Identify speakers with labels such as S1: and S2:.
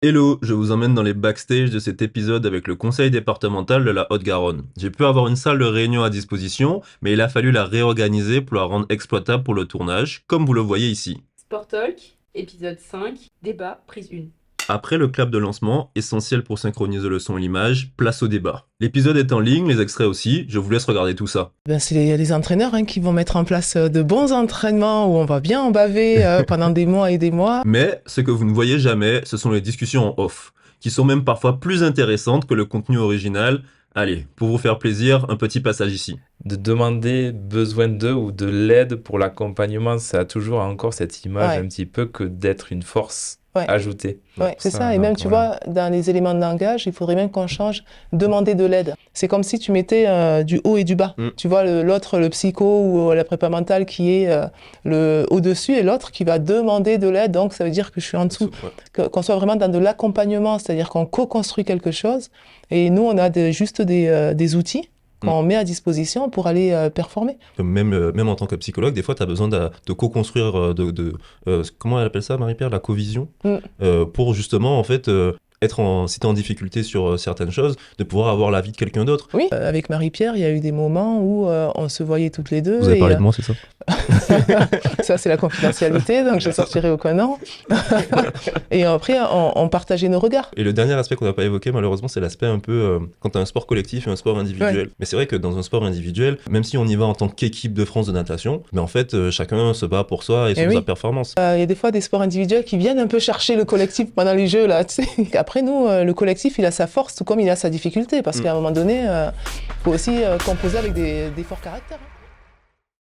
S1: Hello, je vous emmène dans les backstage de cet épisode avec le conseil départemental de la Haute-Garonne. J'ai pu avoir une salle de réunion à disposition, mais il a fallu la réorganiser pour la rendre exploitable pour le tournage, comme vous le voyez ici.
S2: Sport Talk, épisode 5, débat, prise 1.
S1: Après le clap de lancement, essentiel pour synchroniser le son et l'image, place au débat. L'épisode est en ligne, les extraits aussi, je vous laisse regarder tout ça.
S3: C'est les entraîneurs qui vont mettre en place de bons entraînements où on va bien en baver pendant des mois et des mois.
S1: Mais ce que vous ne voyez jamais, ce sont les discussions en off, qui sont même parfois plus intéressantes que le contenu original. Allez, pour vous faire plaisir, un petit passage ici.
S4: De demander besoin d'eux ou de l'aide pour l'accompagnement, ça a toujours encore cette image un petit peu que d'être une force ajoutée.
S3: Ouais, c'est ça. Et même, tu vois, dans les éléments de langage, il faudrait même qu'on change demander de l'aide. C'est comme si tu mettais du haut et du bas. Tu vois, l'autre, le psycho ou la prépa mentale qui est le au-dessus et l'autre qui va demander de l'aide. Donc, ça veut dire que je suis en dessous. Qu'on soit vraiment dans de l'accompagnement, c'est-à-dire qu'on co-construit quelque chose. Et nous, on a juste des outils qu'on met à disposition pour aller performer.
S1: Même en tant que psychologue, des fois, tu as besoin de co-construire, comment elle appelle ça, Marie-Pierre, la co-vision, pour justement, en fait, si tu es en difficulté sur certaines choses, de pouvoir avoir l'avis de quelqu'un d'autre.
S3: Oui, avec Marie-Pierre, il y a eu des moments où on se voyait toutes les deux.
S1: Vous avez parlé de moi, c'est ça?
S3: Ça, c'est la confidentialité, donc je ne sortirai aucun nom. Et après, on partageait nos regards.
S1: Et le dernier aspect qu'on n'a pas évoqué, malheureusement, c'est l'aspect un peu quand tu as un sport collectif et un sport individuel. Ouais. Mais c'est vrai que dans un sport individuel, même si on y va en tant qu'équipe de France de natation, mais en fait, chacun se bat pour soi et sa performance.
S3: Il y a des fois des sports individuels qui viennent un peu chercher le collectif pendant les jeux, là, tu sais. Après, nous, le collectif, il a sa force, tout comme il a sa difficulté, parce qu'à un moment donné, il faut aussi composer avec des forts caractères.